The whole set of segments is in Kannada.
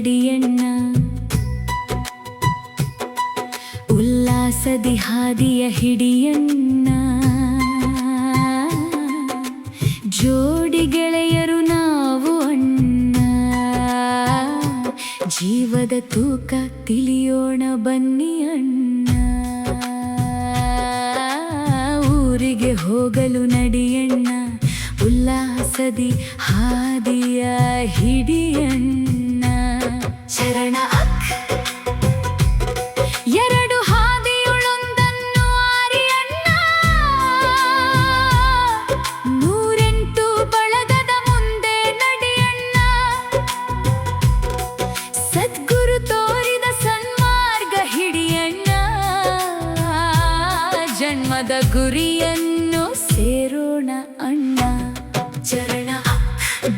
ನಡಿಯಣ್ಣ. ಉಲ್ಲಾಸದಿ ಹಾದಿಯ ಹಿಡಿಯಣ್ಣ. ಜೋಡಿ ಗೆಳೆಯರು ನಾವು ಅಣ್ಣ. ಜೀವದ ತೂಕ ತಿಳಿಯೋಣ ಬನ್ನಿ ಅಣ್ಣ. ಊರಿಗೆ ಹೋಗಲು ನಡಿಯಣ್ಣ. ಉಲ್ಲಾಸದಿ ಹಾದಿಯ ಹಿಡಿಯಣ್ಣ. ಚರಣ ಎರಡು ಹಾದಿಯೊಳೊಂದನ್ನು ಆರಿಯಣ್ಣ. 108 ಬಳಗದ ಮುಂದೆ ನಡಿಯಣ್ಣ. ಸದ್ಗುರು ತೋರಿದ ಸನ್ಮಾರ್ಗ ಹಿಡಿಯಣ್ಣ. ಜನ್ಮದ ಗುರಿಯನ್ನು ಸೇರೋಣ ಅಣ್ಣ. ಚರಣ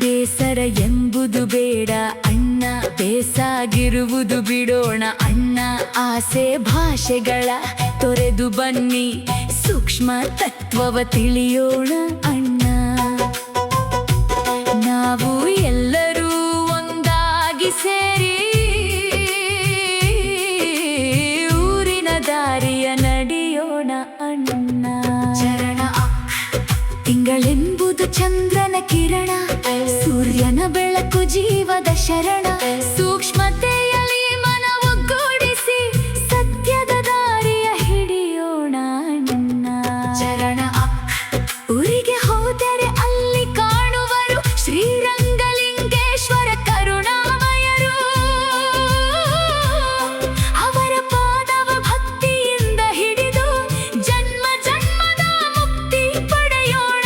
ಬೇಸರ ಎಂಬುದು ಬೇಡ ಅಣ್ಣ. ಬೇಸಾಗಿರುವುದು ಬಿಡೋಣ ಅಣ್ಣ. ಆಸೆ ಭಾಷೆಗಳ ತೊರೆದು ಬನ್ನಿ. ಸೂಕ್ಷ್ಮ ತತ್ವವ ತಿಳಿಯೋಣ ಅಣ್ಣ. ನಾವು ಎಲ್ಲರೂ ಒಂದಾಗಿ ಸೇರಿ ಊರಿನ ದಾರಿಯ ನಡೆಯೋಣ ಅಣ್ಣ. ಚರಣ ತಿಂಗಳೆಂಬುದು ಚಂದ್ರನ ಕಿರಣ. ಸೂರ್ಯನ ಬೆಳಕು ಜೀವದ ಶರಣ. ಸೂಕ್ಷ್ಮತೆಯಲ್ಲಿ ಮನ ಒಗ್ಗೂಡಿಸಿ ಸತ್ಯದ ದಾರಿಯ ಹಿಡಿಯೋಣ ಅಣ್ಣ. ಚರಣ ಊರಿಗೆ ಹೋದರೆ ಅಲ್ಲಿ ಕಾಣುವರು ಶ್ರೀರಂಗಲಿಂಗೇಶ್ವರ ಕರುಣಾಮಯರು. ಅವರ ಪಾದವ ಭಕ್ತಿಯಿಂದ ಹಿಡಿದು ಜನ್ಮ ಜನ್ಮದ ಮುಕ್ತಿ ಪಡೆಯೋಣ.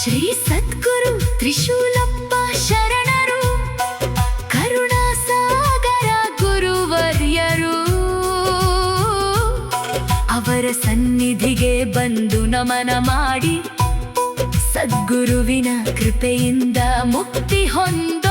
ಶ್ರೀ ಸದ್ಗುರು ತ್ರಿಶೂಲಪ್ಪ ಶರಣರು. ಕರುಣಾಸಾಗರ ಗುರುವರ್ಯರು. ಅವರ ಸನ್ನಿಧಿಗೆ ಬಂದು ನಮನ ಮಾಡಿ ಸದ್ಗುರುವಿನ ಕೃಪೆಯಿಂದ ಮುಕ್ತಿ ಹೊಂದ